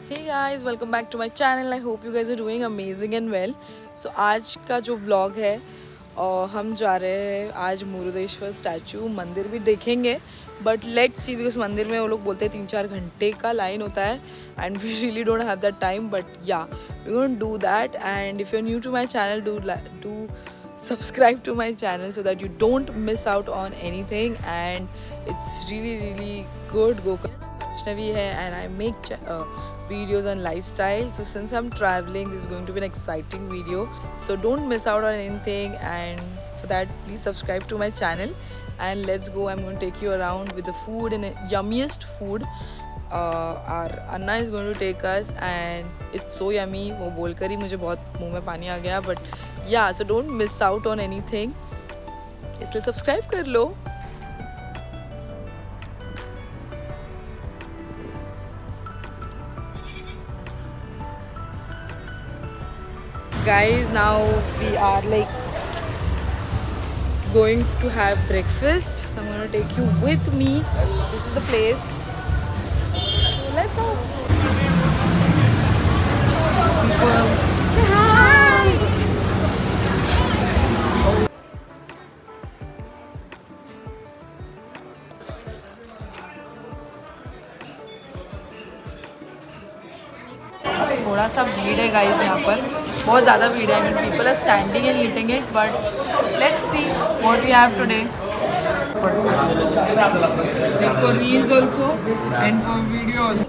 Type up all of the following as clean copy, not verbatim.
Hey guys, welcome back to my channel. I hope you guys are doing amazing and well. So आज का जो vlog है और हम जा रहे हैं आज मुरुदेश्वर स्टैचू मंदिर भी देखेंगे बट लेट्स सी बिकॉज मंदिर में वो लोग बोलते हैं 3-4 घंटे का लाइन होता है and we really don't have that time but yeah we gonna do that and if you are new to my channel do subscribe to my channel so that you don't miss out on anything and it's really good. Gokarna Vaishnavi hai and I make videos on lifestyle, so since I'm traveling this is going to be an exciting video, so don't miss out on anything, and for that please subscribe to my channel and let's go. I'm going to take you around with the food and yummiest food. Our Anna is going to take us and it's so yummy. वो बोलकर ही मुझे बहुत मुंह में पानी आ गया but yeah, so don't miss out on anything, इसलिए subscribe कर लो. Guys, now we are like going to have breakfast, so I'm gonna take you with me. This is the place, so let's go. Say hi. थोड़ा सा भीड़ है guys यहाँ पर, बहुत ज़्यादा भीड़ है. I mean people are standing and eating it but let's see what we have today. Like for reels also and for video also.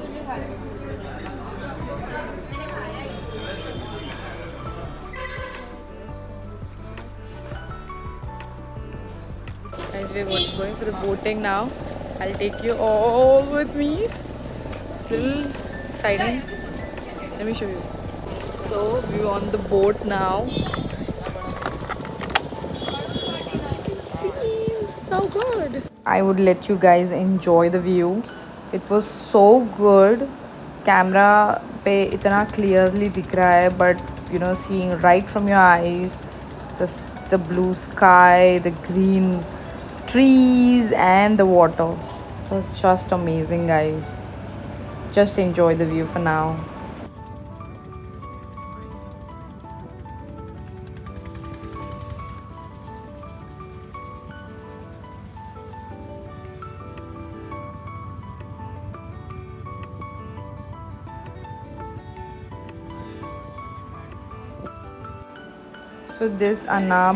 Guys, we're going for the boating now. I'll take you all with me. It's a little exciting. Let me show you. So we're on the boat now. You can see it's so good. I would let you guys enjoy the view. It was so good. Camera पे इतना clearly दिख रहा है but you know seeing right from your eyes the blue sky, the green trees and the water. It was just amazing guys. Just enjoy the view for now. So this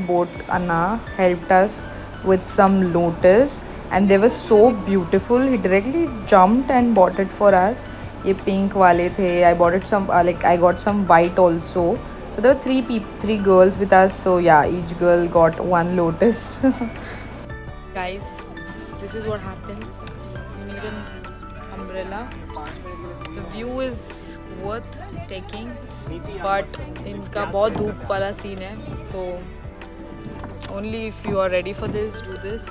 boat Anna helped us with some lotus and they were so beautiful. He directly jumped and bought it for us. ये pink वाले थे. I bought it some like I got some white also. So there were three girls with us. So yeah, each girl got one lotus. Guys, this is what happens. You need an umbrella. The view is worth taking. But इनका बहुत धूप वाला scene है तो only if you are ready for this do this.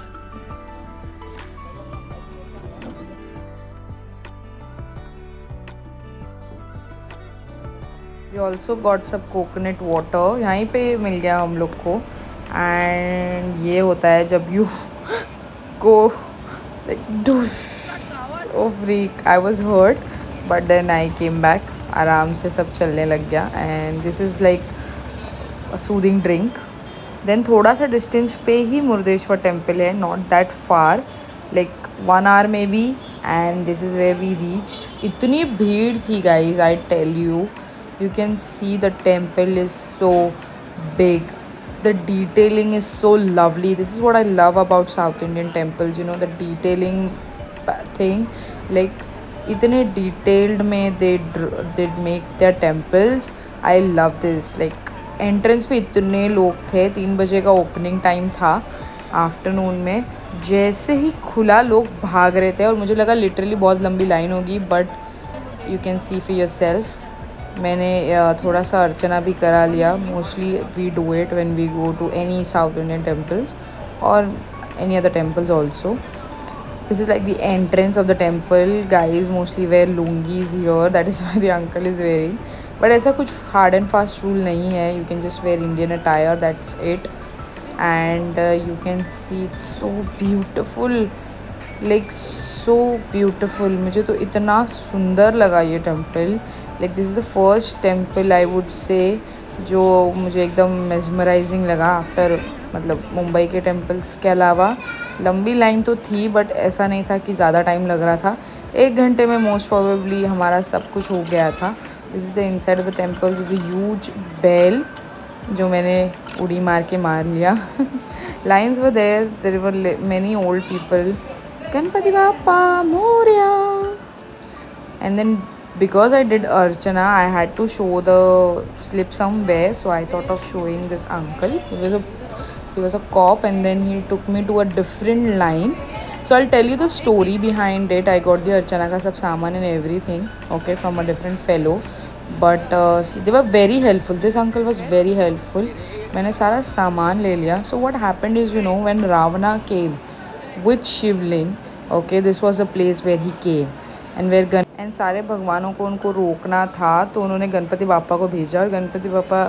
We also got सब coconut water यहीं पे मिल गया हम लोग को. एंड ये होता है जब you go like douche. Oh freak, I was hurt but then I came back. आराम से सब चलने लग गया and this is like a soothing drink. Then थोड़ा सा डिस्टेंस पे ही मुरुदेश्वर टेम्पल है, not that far, like 1 hour में भी. And this is where we reached. इतनी भीड़ थी guys, I tell you. You can see the temple is so big. The detailing is so lovely. This is what I love about South Indian temples, you know, the detailing thing. Like इतने detailed में they make their temples. I love this. Like entrance पे इतने लोग थे. 3 बजे का opening time था afternoon में. जैसे ही खुला लोग भाग रहे थे और मुझे लगा लिटरली बहुत लंबी लाइन होगी but you can see for yourself. मैंने थोड़ा सा अर्चना भी करा लिया. Mostly we do it when we go to any South Indian temples और any other temples also. This is like the entrance of the temple. Guys mostly wear lungis here. That is why the uncle is wearing. But ऐसा कुछ hard and fast rule नहीं है. You can just wear Indian attire. That's it. And you can see it's so beautiful. Like so beautiful. मुझे तो इतना सुंदर लगा ये temple. Like this is the first temple I would say जो मुझे एकदम मेस्मराइजिंग लगा आफ्टर, मतलब मुंबई के टेम्पल्स के अलावा। लंबी लाइन तो थी बट ऐसा नहीं था कि ज़्यादा टाइम लग रहा था। 1 घंटे में मोस्ट प्रोबेबली हमारा सब कुछ हो गया था। This is the inside of the temple. This is a huge bell जो मैंने उड़ी मार के मार लिया। Lines were there were many old people. Ganpati Bappa Morya. And then because I did Archana, I had to show the slip somewhere, so I thought of showing this uncle. He was a cop, and then he took me to a different line. So I'll tell you the story behind it. I got the Archana ka sab saman and everything, okay, from a different fellow. But see, they were very helpful. This uncle was very helpful. मैंने सारा सामान ले लिया. So what happened is, when Ravana came with Shivling, okay, this was the place where he came, and where and सारे भगवानों को उनको रोकना था, तो उन्होंने गणपति बापा को भेजा और गणपति बापा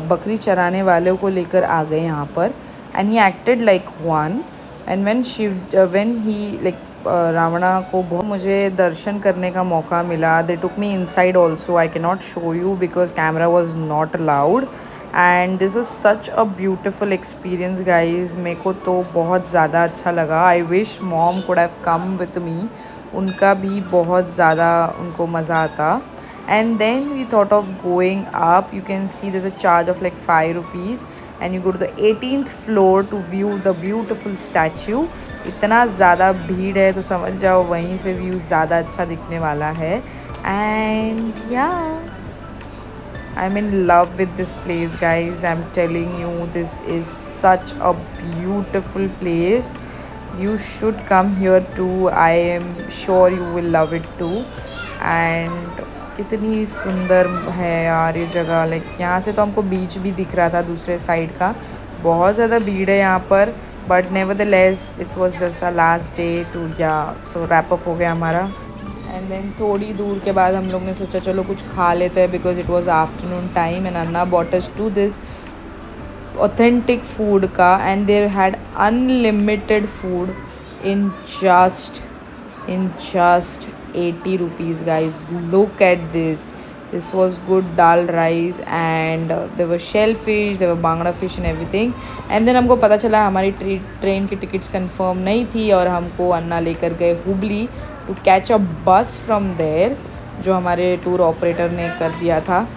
बकरी चराने वालों को लेकर आ गए यहाँ पर। And he acted like one. And when he like Ravana को बहुत मुझे दर्शन करने का मौका मिला। They took me inside also. I can not show you because camera was not allowed. And this was such a beautiful experience guys. मेरे को तो बहुत ज़्यादा अच्छा लगा। I wish mom could have come with me. उनका भी बहुत ज़्यादा उनको मज़ा आता। And then we thought of going up. You can see this a charge of like 5 rupees and you go to the 18th floor to view the beautiful statue. इतना ज़्यादा भीड़ है तो समझ जाओ वहीं से व्यू ज़्यादा अच्छा दिखने वाला है। एंड या I'm in love with this place, guys. I'm telling you, this is such a beautiful place. You should come here too. I am sure you will love it too. And कितनी सुंदर है यार ये जगह। Like यहाँ से तो हमको बीच भी दिख रहा था दूसरे साइड का। बहुत ज़्यादा भीड़ है यहाँ पर, but nevertheless it was just a last day two या सो रैप अप हो गया हमारा। एंड देन थोड़ी दूर के बाद हम लोग ने सोचा चलो कुछ खा लेते हैं because it was afternoon time. And Anna bought us to this authentic food ka, and they had unlimited food in just in just 80 rupees, guys. Look at this. This was good dal rice, and there were shellfish, there were bangla fish and everything. And then हमको पता चला हमारी train की tickets confirm नहीं थी और हमको अन्ना लेकर गए हुबली टू कैच अ बस फ्रॉम देयर, जो हमारे टूर ऑपरेटर ने कर दिया था।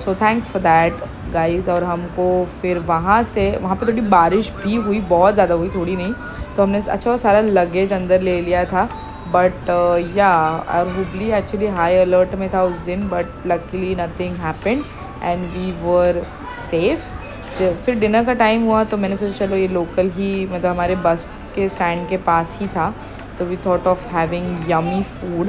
So thanks for that guys. और हमको फिर वहाँ पे थोड़ी बारिश भी हुई, बहुत ज़्यादा हुई, थोड़ी नहीं। तो हमने अच्छा वो सारा लगेज अंदर ले लिया था। बट या और हुबली एक्चुअली हाई अलर्ट में था उस दिन, but luckily nothing happened and we were safe. फिर डिनर का टाइम हुआ तो मैंने सोचा चलो ये लोकल ही, मतलब हमारे बस के स्टैंड के पास ही था, तो we thought of having yummy food.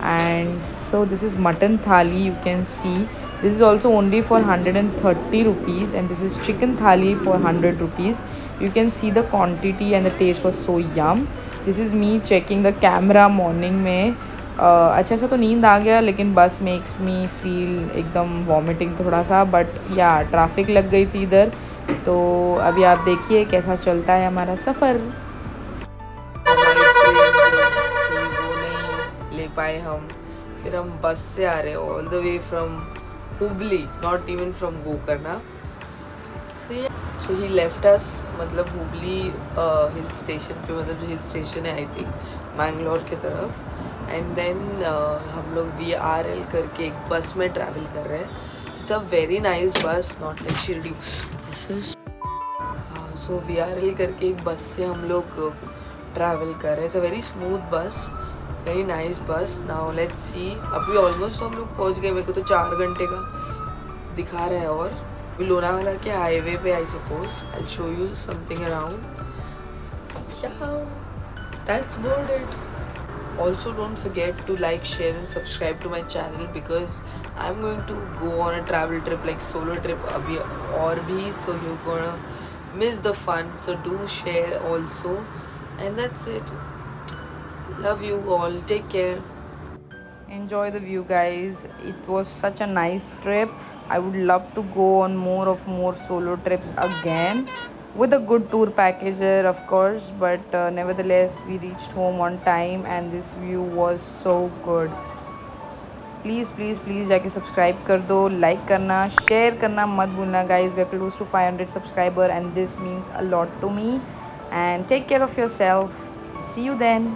And so this is mutton thali, you can see. This is also only for 130 rupees, and this is chicken thali for 100 rupees. You can see the quantity and the taste was so yum. This is me checking the camera morning में। अच्छा सा तो नींद आ गया, लेकिन बस makes me feel एकदम vomiting थोड़ा सा। बट या ट्रैफिक लग गई थी इधर, तो अभी आप देखिए कैसा चलता है हमारा सफ़र। ले पाए हम, फिर हम बस से आ रहे all the way from Hubli, not even from Gokarna. So he left अस, मतलब हुबली हिल स्टेशन पे, मतलब जो हिल स्टेशन है आई थिंक मैंगलोर की तरफ। एंड देन हम लोग VRL करके एक बस में ट्रैवल कर रहे हैं। इट्स अ वेरी नाइस बस, not like Shirdi buses. So VRL करके एक बस से हम लोग ट्रैवल कर रहे हैं। इट्स अ वेरी स्मूथ बस, वेरी नाइस बस। नाउ लेट्स सी, अभी ऑलमोस्ट हम लोग पहुंच गए। मेरे को तो 4 घंटे का दिखा रहा है। और अभी लोनावाला के हाईवे पे I suppose I show you something around. That's about it. Also don't forget to like, share and subscribe to my channel because I am going to go on a travel trip, like solo trip अभी और भी। So you gonna miss the fun, so do share also, and that's it. Love you all, take care, enjoy the view guys. It was such a nice trip. I would love to go on more solo trips again. with a good tour packager of course, but nevertheless we reached home on time and this view was so good. Please please please जाके subscribe कर दो, like करना, share करना मत भूलना guys. We are close to 500 subscriber and this means a lot to me. And take care of yourself. See you then.